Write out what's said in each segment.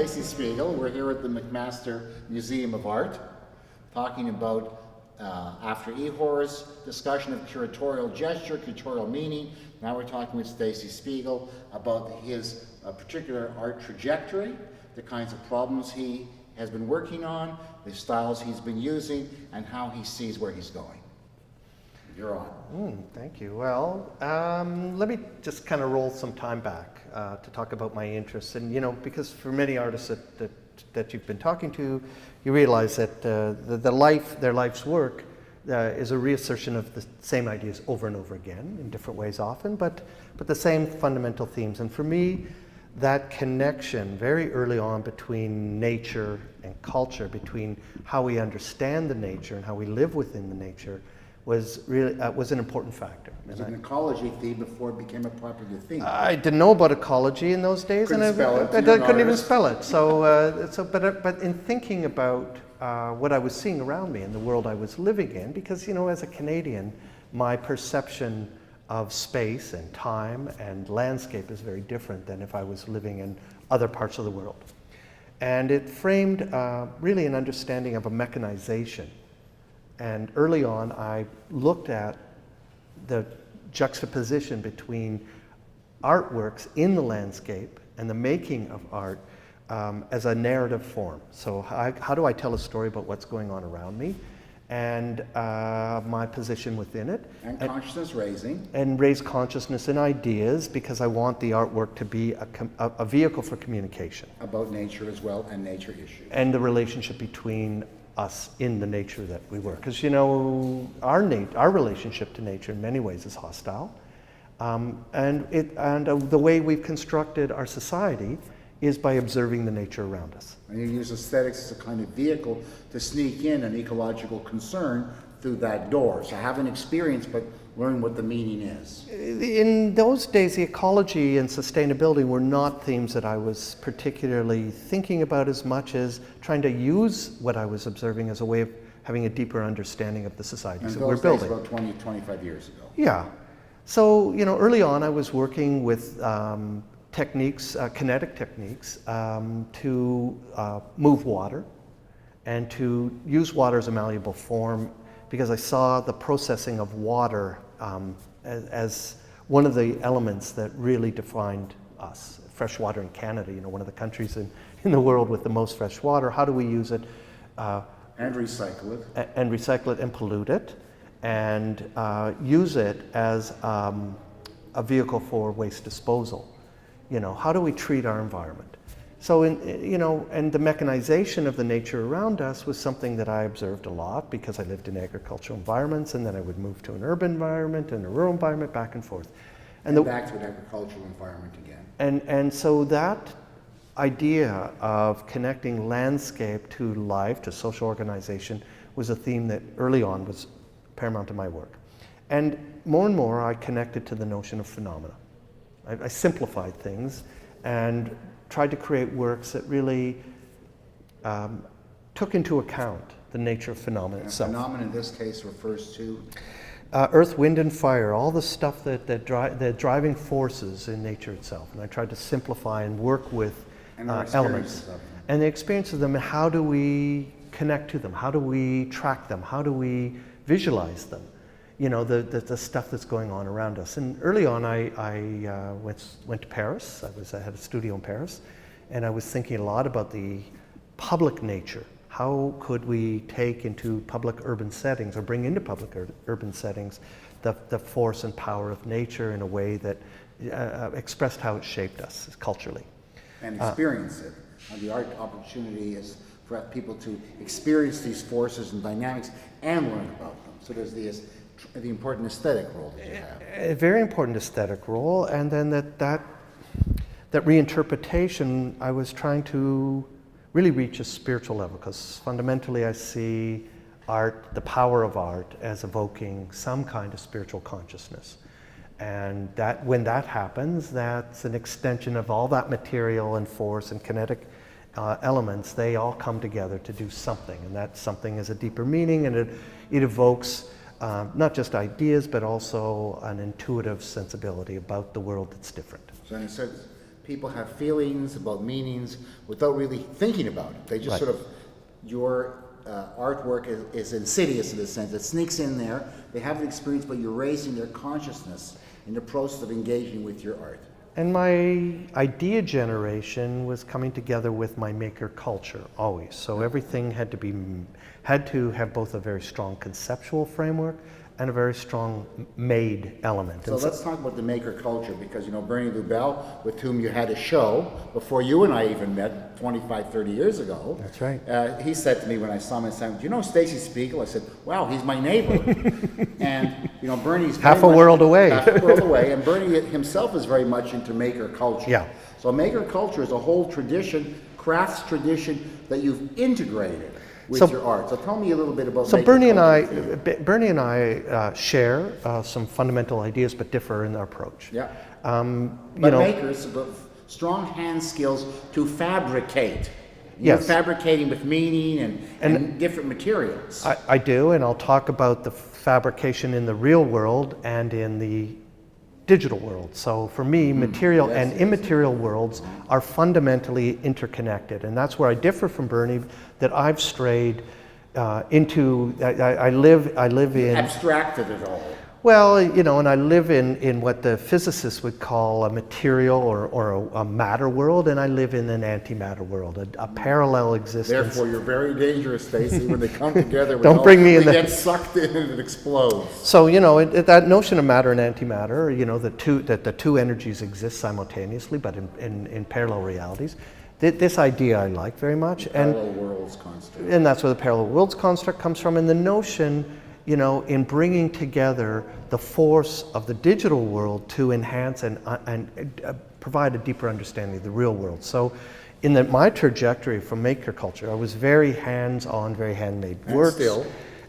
Stacey Spiegel. We're here at the McMaster Museum of Art talking about, after Ihor's discussion of curatorial gesture, curatorial meaning, now we're talking with Stacey Spiegel about his particular art trajectory, the kinds of problems he has been working on, the styles he's been using, and how he sees where he's going. You're on. Thank you. Well, let me just kind of roll some time back to talk about my interests. And, you know, because for many artists that you've been talking to, you realize that their life's work is a reassertion of the same ideas over and over again, in different ways often, but the same fundamental themes. And for me, that connection very early on between nature and culture, between how we understand the nature and how we live within the nature, was really was an important factor. It was an ecology theme before it became a popular theme. I didn't know about ecology in those days, couldn't and spell it, I couldn't even spell it. So, but in thinking about what I was seeing around me and the world I was living in, because, you know, as a Canadian, my perception of space and time and landscape is very different than if I was living in other parts of the world, and it framed really an understanding of a mechanization. And early on, I looked at the juxtaposition between artworks in the landscape and the making of art as a narrative form. So how do I tell a story about what's going on around me and my position within it? And consciousness raising. And raise consciousness and ideas, because I want the artwork to be a vehicle for communication. About nature as well, and nature issues. And the relationship between us in the nature that we were, because, you know, our relationship to nature in many ways is hostile, and the way we've constructed our society is by observing the nature around us. And you use aesthetics as a kind of vehicle to sneak in an ecological concern through that door. So have an experience, but learn what the meaning is. In those days, the ecology and sustainability were not themes that I was particularly thinking about as much as trying to use what I was observing as a way of having a deeper understanding of the societies that we're building. About 20, 25 years ago. Yeah. So, you know, early on I was working with techniques, kinetic techniques, to move water and to use water as a malleable form, because I saw the processing of water as one of the elements that really defined us. Fresh water in Canada, you know, one of the countries in the world with the most fresh water. How do we use it? And recycle it. And recycle it and pollute it, and use it as a vehicle for waste disposal. You know, how do we treat our environment? So, you know, and the mechanization of the nature around us was something that I observed a lot, because I lived in agricultural environments, and then I would move to an urban environment and a rural environment, back and forth. And back to an agricultural environment again. And so that idea of connecting landscape to life, to social organization, was a theme that early on was paramount to my work. And more I connected to the notion of phenomena. I simplified things and tried to create works that really took into account the nature of phenomena itself. Phenomena in this case refers to? Earth, wind, and fire, all the stuff the driving forces in nature itself. And I tried to simplify and work with elements. And the experience of them, how do we connect to them? How do we track them? How do we visualize them? You know, the stuff that's going on around us. And early on, I went to Paris. I had a studio in Paris, and I was thinking a lot about the public nature. How could we take into public urban settings, or bring into public urban settings, the force and power of nature in a way that expressed how it shaped us culturally. And experience it. And the art opportunity is for people to experience these forces and dynamics and learn about them. So there's the important aesthetic role that you have. A very important aesthetic role, and then that reinterpretation, I was trying to really reach a spiritual level, because fundamentally I see art, the power of art, as evoking some kind of spiritual consciousness. And that when that happens, that's an extension of all that material and force and kinetic elements. They all come together to do something, and that something is a deeper meaning, and it evokes not just ideas, but also an intuitive sensibility about the world that's different. So in a sense, people have feelings about meanings without really thinking about it. They just Right. sort of, your artwork is insidious in a sense. It sneaks in there. They have an experience, but you're raising their consciousness in the process of engaging with your art. And my idea generation was coming together with my maker culture always. So everything had to have both a very strong conceptual framework and a very strong made element. So let's talk about the maker culture, because, you know, Bernie Lubell, with whom you had a show before you and I even met 25, 30 years ago. That's right. He said to me when I saw him, he said, "Do you know Stacey Spiegel?" I said, "Wow, he's my neighbor." And, you know, Bernie's Half a world away. Half a world away. And Bernie himself is very much into maker culture. Yeah. So maker culture is a whole tradition, crafts tradition that you've integrated with your art. So tell me a little bit about So maker culture. Bernie and I share some fundamental ideas, but differ in our approach. Yeah. You But know, makers, but strong hand skills to fabricate. Yes. You're fabricating with meaning and different materials. I do, and I'll talk about the fabrication in the real world and in the digital world. So for me, material and immaterial worlds are fundamentally interconnected, and that's where I differ from Bernie. That I've strayed into. I live in. Abstracted it all. Well, you know, and I live in what the physicists would call a material or a matter world, and I live in an antimatter world, a parallel existence. Therefore, you're very dangerous, Stacey. When they come together, Don't bring me in they there. get sucked in and it explodes. So, you know, that notion of matter and antimatter, you know, that the two energies exist simultaneously, but in parallel realities. This idea I like very much, Parallel worlds construct. and that's where the parallel worlds construct comes from, and the notion, you know, in bringing together the force of the digital world to enhance and provide a deeper understanding of the real world. So in my trajectory from maker culture, I was very hands-on, very handmade works. Still.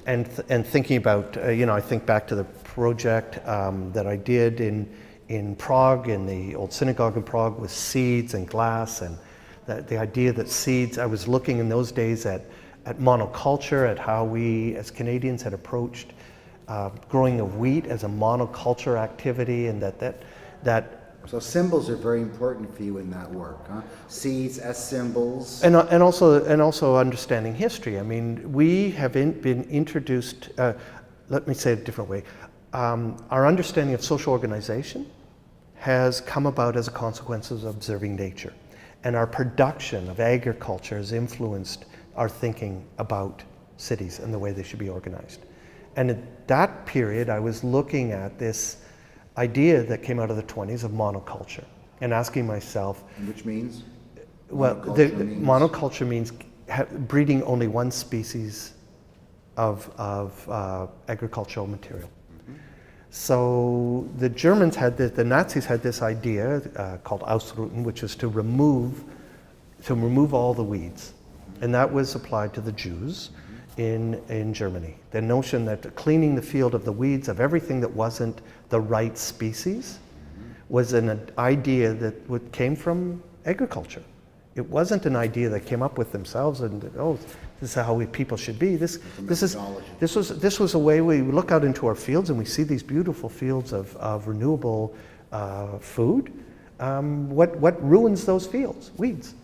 And thinking about, you know, I think back to the project that I did in Prague, in the old synagogue in Prague, with seeds and glass, and the idea that seeds, I was looking in those days at monoculture, at how we as Canadians had approached growing of wheat as a monoculture activity, and that So symbols are very important for you in that work, huh? Seeds as symbols. and also understanding history. I mean, we have been introduced. Let me say it a different way. Our understanding of social organization has come about as a consequence of observing nature, and our production of agriculture has influenced our thinking about cities and the way they should be organized. And at that period, I was looking at this idea that came out of the 20s of monoculture and asking myself, Which means? well, monoculture means breeding only one species of agricultural material. So the Germans had this, the Nazis had this idea called Ausrouten, which was to remove all the weeds. And that was applied to the Jews in Germany. The notion that cleaning the field of the weeds of everything that wasn't the right species was an idea that came from agriculture. It wasn't an idea that came up with themselves and, oh, this is how people should be. This was a way we look out into our fields and we see these beautiful fields of renewable food. What ruins those fields? Weeds.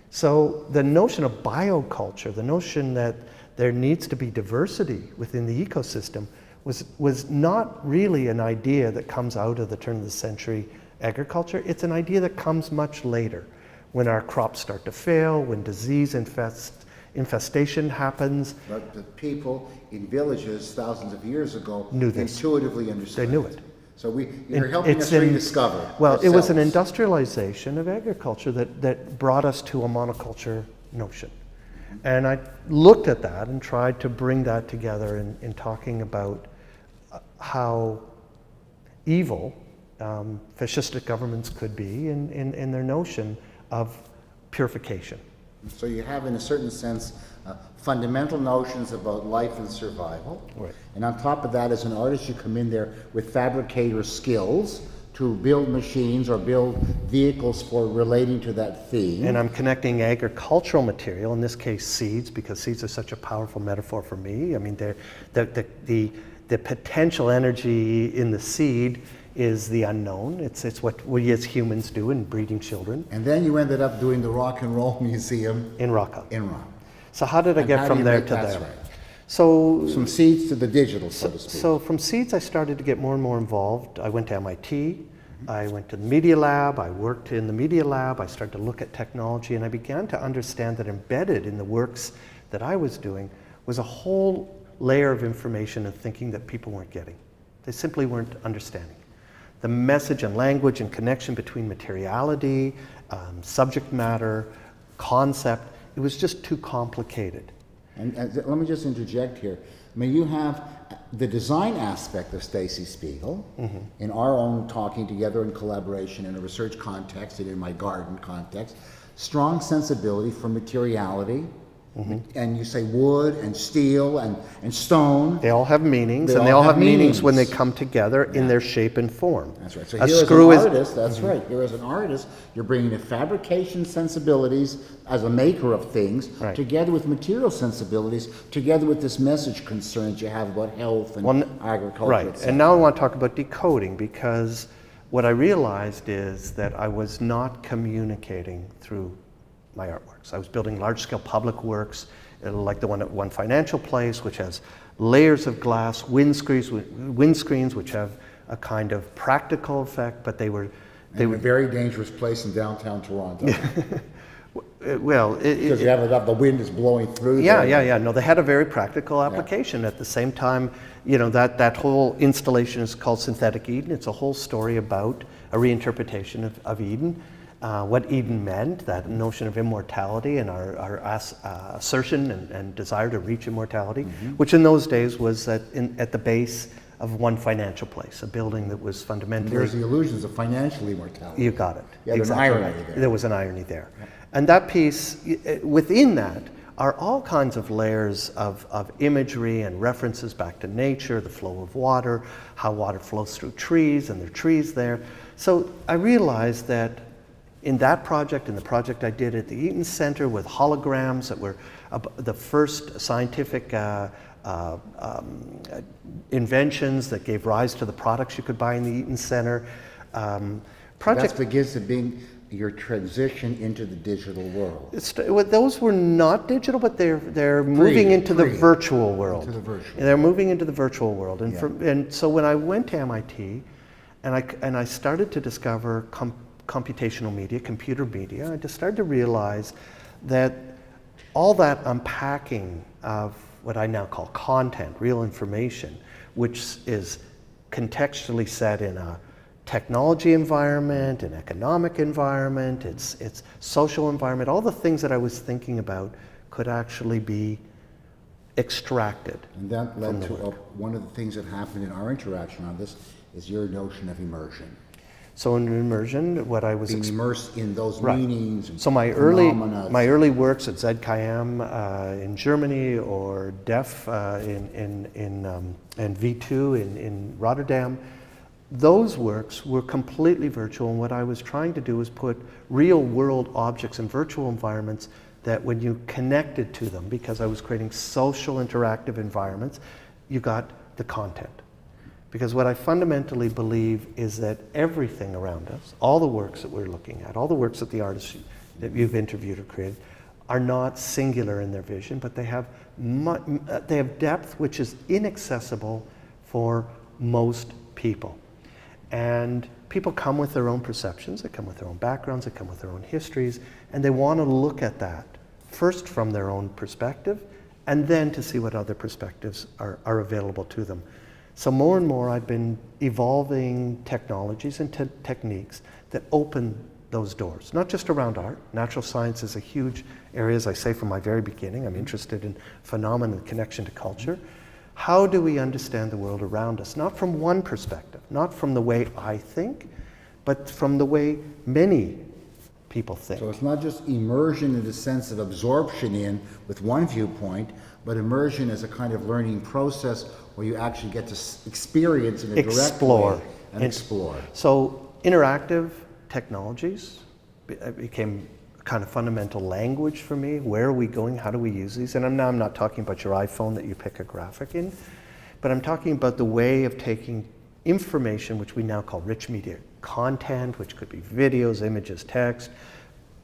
So the notion of bioculture, the notion that there needs to be diversity within the ecosystem was not really an idea that comes out of the turn of the century agriculture. It's an idea that comes much later, when our crops start to fail, when disease infestation happens. But the people in villages thousands of years ago Knew this. intuitively understood. They knew it. So you're helping us rediscover. Well, it was an ourselves. industrialization of agriculture that brought us to a monoculture notion. And I looked at that and tried to bring that together in talking about how evil fascistic governments could be in their notion of purification. So you have, in a certain sense, fundamental notions about life and survival. Right. And on top of that, as an artist, you come in there with fabricator skills to build machines or build vehicles for relating to that theme. And I'm connecting agricultural material, in this case seeds, because seeds are such a powerful metaphor for me. I mean, the potential energy in the seed is the unknown. It's what we as humans do in breeding children And then you ended up doing the Rock and Roll Museum in Rocca. in Rome. So how did I And get how do from you there make- to that's there? right. So, From seeds to the digital, so to speak. so from seeds, I started to get more and more involved. I went to MIT. I went to the Media Lab. I worked in the Media Lab. I started to look at technology, and I began to understand that embedded in the works that I was doing was a whole layer of information and thinking that people weren't getting. They simply weren't understanding. The message and language and connection between materiality, subject matter, concept, it was just too complicated. And let me just interject here. I mean, you have the design aspect of Stacey Spiegel in our own talking together in collaboration in a research context and in my garden context. Strong sensibility for materiality. And you say wood and steel and stone. They all have meanings, They and they all all have have meanings when they meanings. come together in their shape and form. That's right. So A here as screw an is artist, that's right. Here as an artist, you're bringing the fabrication sensibilities as a maker of things, Right. together with material sensibilities, together with this message concerns you have about health and agriculture. right. et cetera. And now I want to talk about decoding, because what I realized is that I was not communicating through my artworks. I was building large-scale public works, like the one at One Financial Place, which has layers of glass, windscreens which have a kind of practical effect, but they were In a very dangerous place in downtown Toronto. well, Because you have the wind is blowing through yeah, there. yeah. No, they had a very practical application. At the same time, you know, that whole installation is called Synthetic Eden. It's a whole story about a reinterpretation of Eden, what Eden meant, that notion of immortality and our assertion and desire to reach immortality, which in those days was at the base of One Financial Place, a building that was And fundamentally... there's the illusions of financial immortality. You got it. Yeah, there's an Exactly irony right. there. There was an irony there. And that piece, within that, are all kinds of layers of imagery and references back to nature, the flow of water, how water flows through trees, and there are trees there. So I realized that in that project, in the project I did at the Eaton Center with holograms that were the first scientific inventions that gave rise to the products you could buy in the Eaton Center. That begins to be your transition into the digital world. Well, those were not digital, but they're moving into the virtual world. Into the virtual. They're moving into the virtual world. And, Yeah. and so when I went to MIT and I started to discover computational media, computer media, I just started to realize that all that unpacking of what I now call content, real information, which is contextually set in a technology environment, an economic environment, its social environment, all the things that I was thinking about could actually be extracted. And that led to one of the things that happened in our interaction on this is your notion of immersion. So in immersion, what I was Being immersed in those Right. meanings and So my phenomena. early works at ZKM in Germany or DEF in V2 in Rotterdam, those works were completely virtual, and what I was trying to do was put real world objects in virtual environments that when you connected to them, because I was creating social interactive environments, you got the content. Because what I fundamentally believe is that everything around us, all the works that we're looking at, all the works that the artists that you've interviewed or created, are not singular in their vision, but they have depth which is inaccessible for most people. And people come with their own perceptions, they come with their own backgrounds, they come with their own histories, and they want to look at that first from their own perspective, and then to see what other perspectives are available to them. So more and more I've been evolving technologies and techniques that open those doors, not just around art. Natural science is a huge area, as I say from my very beginning. I'm interested in phenomena and connection to culture. How do we understand the world around us? Not from one perspective, not from the way I think, but from the way many people think. So it's not just immersion in the sense of absorption in with one viewpoint, but immersion as a kind of learning process where you actually get to experience in a direct way and explore. So interactive technologies became a kind of fundamental language for me. Where are we going? How do we use these? And I'm not talking about your iPhone that you pick a graphic in, but I'm talking about the way of taking information, which we now call rich media content, which could be videos, images, text,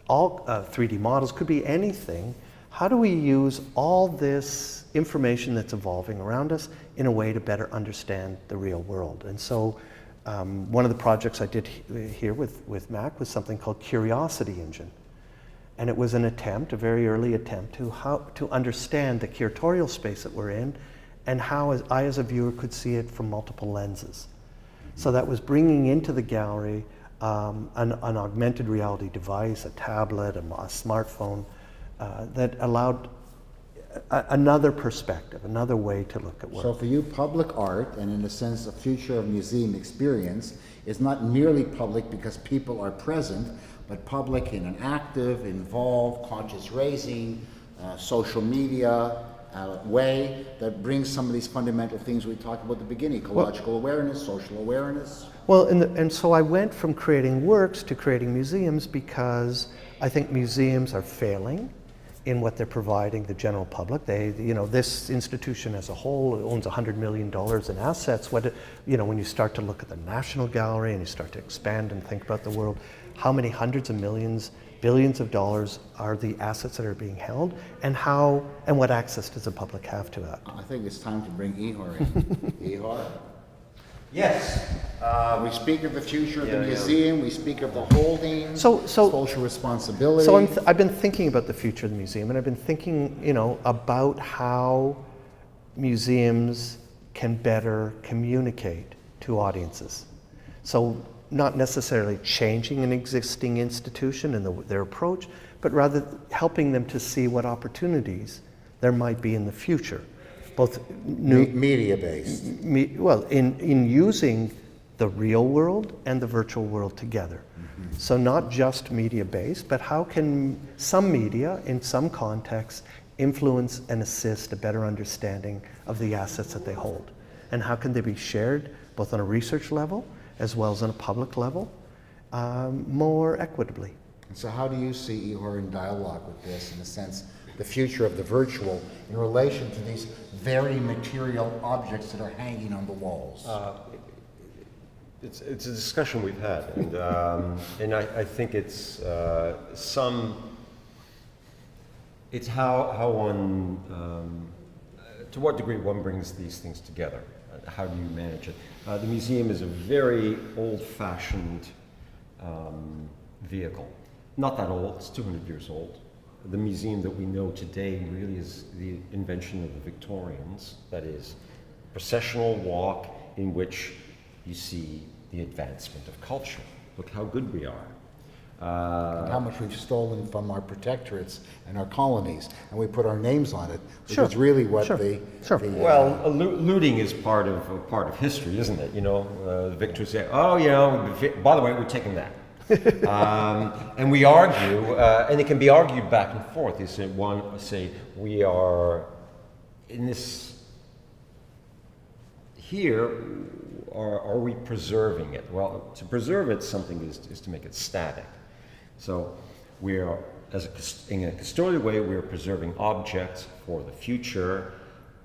all 3D models, could be anything. How do we use all this information that's evolving around us in a way to better understand the real world? And so one of the projects I did here with Mac was something called Curiosity Engine. And it was an attempt, a very early attempt, to understand the curatorial space that we're in and how I as a viewer could see it from multiple lenses. So that was bringing into the gallery an augmented reality device, a tablet, a smartphone, that allowed another perspective, another way to look at work. So for you, public art, and in a sense the future of museum experience, is not merely public because people are present, but public in an active, involved, conscious raising, social media way that brings some of these fundamental things we talked about at the beginning, ecological awareness, social awareness. Well, and so I went from creating works to creating museums because I think museums are failing in what they're providing the general public. This institution as a whole owns $100 million in assets. When you start to look at the National Gallery and you start to expand and think about the world, how many hundreds of millions, billions of dollars are the assets that are being held, and what access does the public have to that? I think it's time to bring Ihor in. Ihor? Yes. We speak of the future of the museum, we speak of the holdings, So social responsibility. So I've been thinking about the future of the museum, and I've been thinking, about how museums can better communicate to audiences. So not necessarily changing an existing institution and their approach, but rather helping them to see what opportunities there might be in the future, both new media-based. in using the real world and the virtual world together. Mm-hmm. So not just media-based, but how can some media, in some contexts, influence and assist a better understanding of the assets that they hold? And how can they be shared, both on a research level, as well as on a public level, more equitably? And so how do you see Ihor in dialogue with this, in a sense, the future of the virtual in relation to these very material objects that are hanging on the walls? It's a discussion we've had, and I think it's it's how one, to what degree one brings these things together. How do you manage it? The museum is a very old-fashioned vehicle. Not that old, it's 200 years old. The museum that we know today really is the invention of the Victorians, that is, processional walk in which you see the advancement of culture. Look how good we are. And how much we've stolen from our protectorates and our colonies, and we put our names on it, which Sure. is really what Sure. the Looting is part of history, isn't it? The victors say, by the way, we're taking that. And we argue, and it can be argued back and forth. You say, we are in this here. Are we preserving it? Well, to preserve it, something is to make it static. So we are, in a custodial way, we are preserving objects for the future,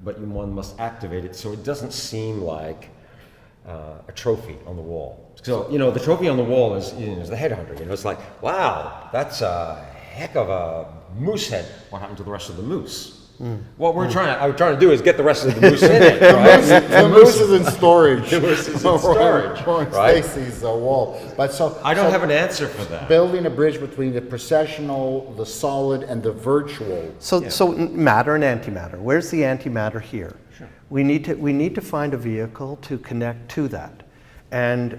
but one must activate it so it doesn't seem like a trophy on the wall. So, the trophy on the wall is the headhunter. It's like, wow, that's a heck of a moose head. What happened to the rest of the moose? What I'm trying to do is get the rest of the moose in it, right? the moose is in storage. The moose is in storage, right? Stacey's wall. But I don't have an answer for that. Building a bridge between the processional, the solid, and the virtual. So matter and antimatter. Where's the antimatter here? Sure. We need to find a vehicle to connect to that. And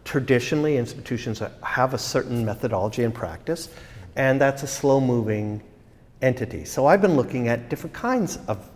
traditionally institutions have a certain methodology and practice, and that's a slow-moving entity. So I've been looking at different kinds of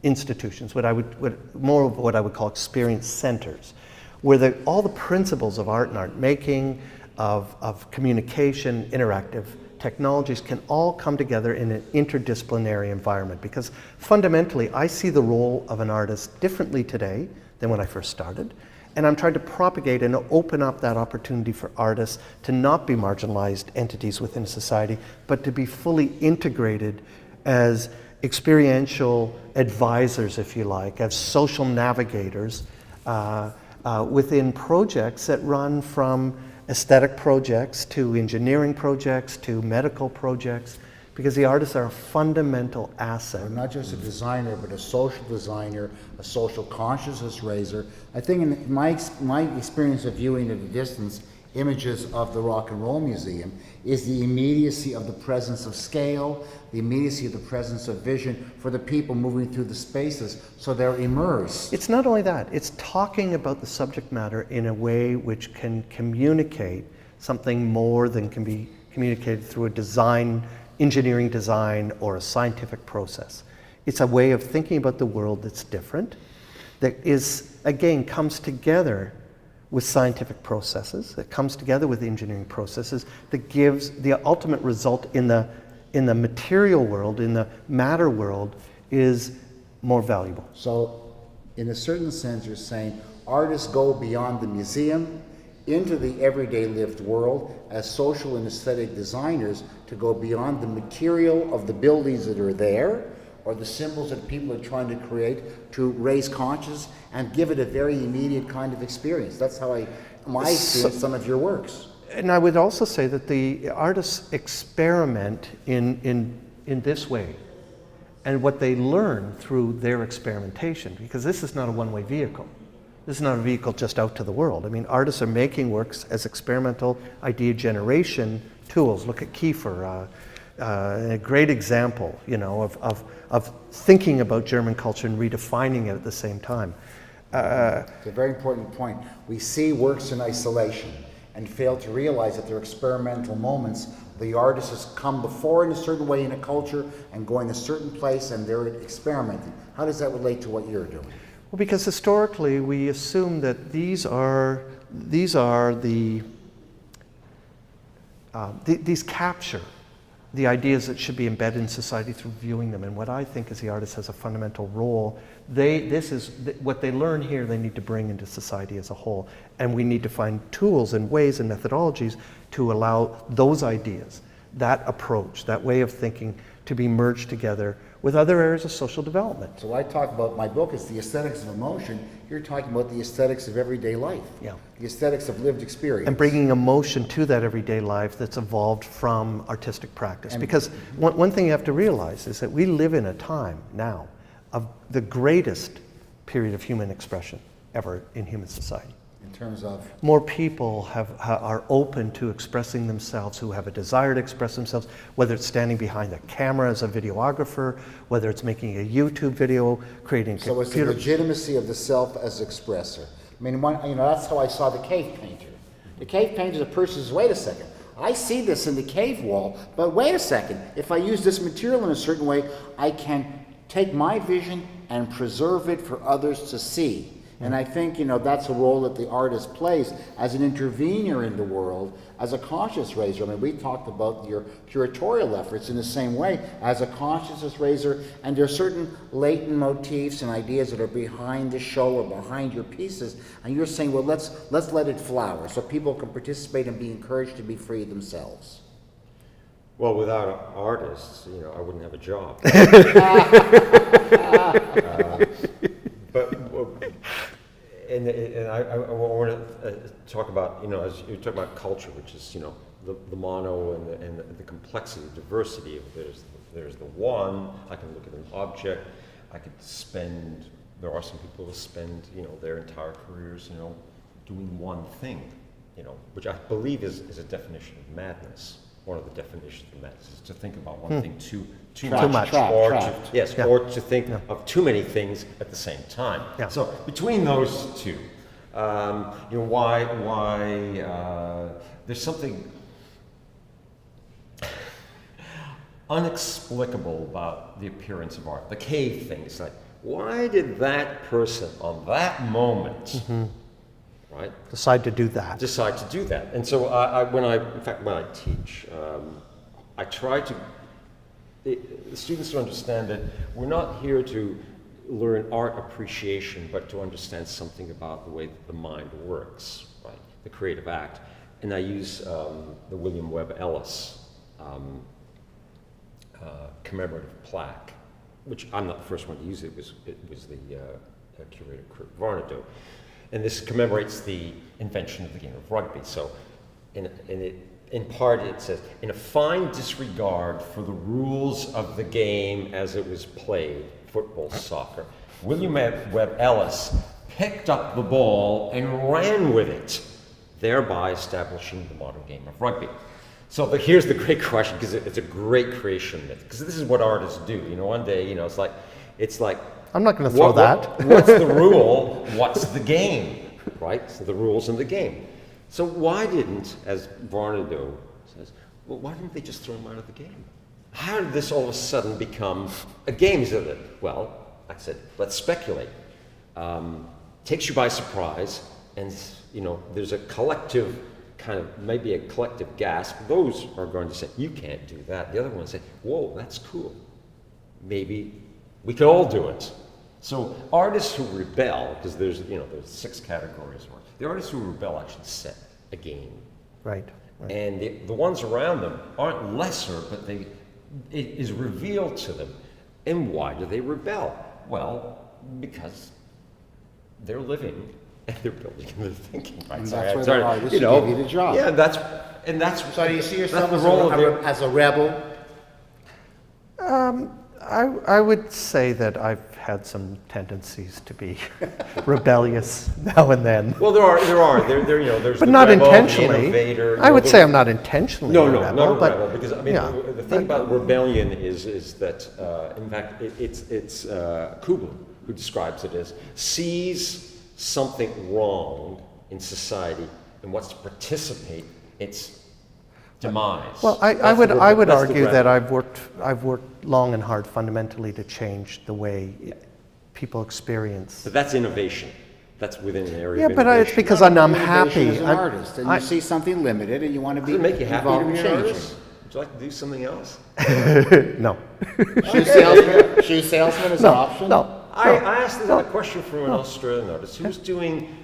institutions, what I would call experience centers, where all the principles of art and art making, of communication, interactive technologies can all come together in an interdisciplinary environment, because fundamentally I see the role of an artist differently today than when I first started. And I'm trying to propagate and open up that opportunity for artists to not be marginalized entities within society, but to be fully integrated as experiential advisors, if you like, as social navigators, within projects that run from aesthetic projects to engineering projects to medical projects, because the artists are a fundamental asset. Or not just a designer, but a social designer, a social consciousness raiser. I think in my experience of viewing at a distance images of the Rock and Roll Museum is the immediacy of the presence of scale, the immediacy of the presence of vision for the people moving through the spaces, so they're immersed. It's not only that, it's talking about the subject matter in a way which can communicate something more than can be communicated through a design, engineering design, or a scientific process. It's a way of thinking about the world that's different, that is, again, comes together with scientific processes, that comes together with engineering processes, that gives the ultimate result in the material world, in the matter world, is more valuable. So, in a certain sense, you're saying artists go beyond the museum into the everyday lived world as social and aesthetic designers to go beyond the material of the buildings that are there or the symbols that people are trying to create to raise consciousness and give it a very immediate kind of experience. That's how I experience some of your works. And I would also say that the artists experiment in this way, and what they learn through their experimentation, because this is not a one-way vehicle. This is not a vehicle just out to the world. I mean, artists are making works as experimental idea generation tools. Look at Kiefer, a great example, you know, of thinking about German culture and redefining it at the same time. It's a very important point. We see works in isolation and fail to realize that they're experimental moments. The artist has come before in a certain way in a culture and going a certain place, and they're experimenting. How does that relate to what you're doing? Well, because historically we assume that these capture the ideas that should be embedded in society through viewing them. And what I think is the artist has a fundamental role. What they learn here, they need to bring into society as a whole. And we need to find tools and ways and methodologies to allow those ideas, that approach, that way of thinking to be merged together with other areas of social development. So I talk about, my book is the aesthetics of emotion. You're talking about the aesthetics of everyday life. Yeah. The aesthetics of lived experience. And bringing emotion to that everyday life that's evolved from artistic practice. Because one thing you have to realize is that we live in a time now of the greatest period of human expression ever in human society. In terms of? More people are open to expressing themselves, who have a desire to express themselves, whether it's standing behind a camera as a videographer, whether it's making a YouTube video, creating a So it's the legitimacy of the self as expressor. I mean, that's how I saw the cave painter. The cave painter is a person who says, wait a second, I see this in the cave wall, but wait a second, if I use this material in a certain way, I can take my vision and preserve it for others to see. And I think, that's a role that the artist plays as an intervener in the world, as a conscious raiser. I mean, we talked about your curatorial efforts in the same way, as a consciousness raiser, and there are certain latent motifs and ideas that are behind the show or behind your pieces, and you're saying, well, let's let it flower so people can participate and be encouraged to be free themselves. Well, without artists, I wouldn't have a job. And I want to talk about, as you talk about culture, which is, the mono and the complexity, diversity of there's the one. I can look at an object. There are some people who spend, their entire careers, doing one thing, which I believe is a definition of madness. One of the definitions of madness is to think about one thing too much, or to think of too many things at the same time. Yeah. So between those two, why there's something unexplicable about the appearance of art. The cave thing. It's like, why did that person on that moment? Right? Decide to do that. And so when I teach, I try to the students to understand that we're not here to learn art appreciation, but to understand something about the way that the mind works, right? The creative act. And I use the William Webb Ellis commemorative plaque, which I'm not the first one to use it. It was the curator Kurt Varnado. And this commemorates the invention of the game of rugby. So in part it says, in a fine disregard for the rules of the game as it was played, football, soccer, William Webb Ellis picked up the ball and ran with it, thereby establishing the modern game of rugby. So here's the great question, because it's a great creation myth, because this is what artists do. You know, one day, you know, it's like I'm not going to throw that. What's the rule? What's the game? Right? So the rules in the game. So why didn't, as Barnardo says, well, why didn't they just throw him out of the game? How did this all of a sudden become a game? Well, I said, let's speculate. Takes you by surprise, and you know, there's a collective kind of, maybe a collective gasp. Those are going to say, you can't do that. The other ones say, whoa, that's cool. Maybe we could all do it. So artists who rebel, because there's 6 categories. The artists who rebel actually set a game. Right. And the ones around them aren't lesser, but it is revealed to them. And why do they rebel? Well, because they're living and they're building and they're thinking. Right? And that's why the artists give you the job. Yeah, that's. So do you see yourself that's as a rebel? I would say that I've had some tendencies to be rebellious now and then. Well, there's but the not rebel, intentionally. the innovator. I would say I'm not intentionally a rebel. Not a but, rebel, because I mean, yeah. the thing about rebellion is that, in fact, it's Kubler who describes it as sees something wrong in society and wants to participate its demise. Well, I would argue that I've worked long and hard fundamentally to change the way people experience. But that's innovation. That's within an area Yeah, of but innovation. it's because I'm happy. As an artist, and you see something limited, and you want to be Does it make you happy to involved be in an changing. artist? Would you like to do something else? No. Shoe salesman is an option? No. I asked a question from an Australian artist who was doing,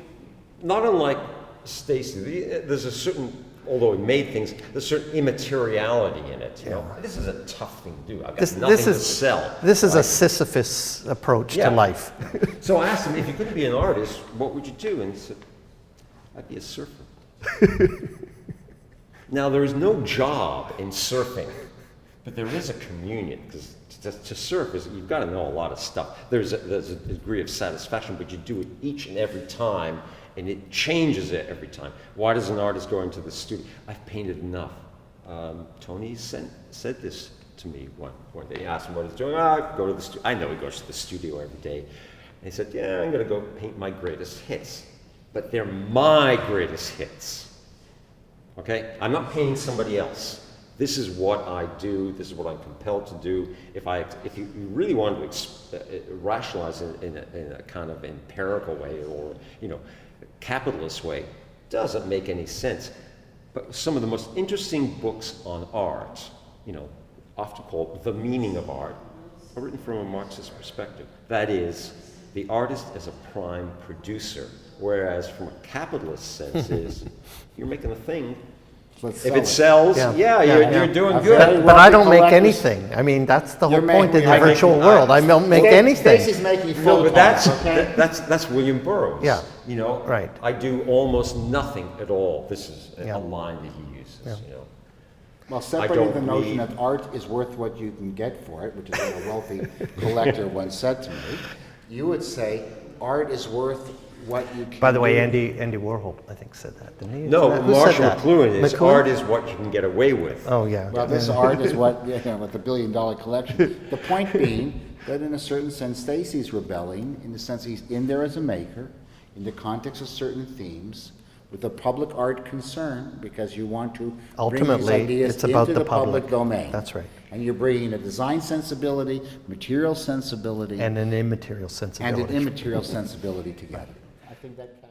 not unlike Stacey, there's a certain, although he made things, there's a certain immateriality in it. You know? This is a tough thing to do. I've got nothing to sell. This is a Sisyphus approach to life. So I asked him, if you couldn't be an artist, what would you do? And he said, I'd be a surfer. Now, there is no job in surfing, but there is a communion, because to surf is, you've got to know a lot of stuff. There's a degree of satisfaction, but you do it each and every time, and it changes it every time. Why does an artist go into the studio? I've painted enough. Tony said this to me one day. He asked him what he's doing. Go to the studio. I know he goes to the studio every day. And he said, yeah, I'm going to go paint my greatest hits. But they're my greatest hits. Okay? I'm not painting somebody else. This is what I do. This is what I'm compelled to do. If you really want to rationalize it in a kind of empirical way, or capitalist way, doesn't make any sense. But some of the most interesting books on art, often called The Meaning of Art, are written from a Marxist perspective. That is, the artist as a prime producer, whereas from a capitalist sense is, you're making a thing. If it sells, you're doing good. But I don't make anything. I mean, that's the whole point in the virtual world. I don't make anything. Stacey's making No, but photons, that's William Burroughs. Yeah. Right. I do almost nothing at all. This is a line that he uses. Yeah. Well, separating the notion that art is worth what you can get for it, which is what a wealthy collector once said to me, you would say art is worth what you can By the way, do. Andy Warhol, I think, said that, didn't he? No, Who said Marshall that? McLuhan is McLuhan? art is what you can get away with. Oh, yeah. Well, this art is what, with the $1 billion collection. The point being that in a certain sense, Stacey's rebelling, in the sense he's in there as a maker, in the context of certain themes, with the public art concern, because you want to bring these Ultimately, ideas it's about into the public domain. That's right. And you're bringing a design sensibility, material sensibility, And an immaterial and sensibility. an immaterial sensibility together. I think that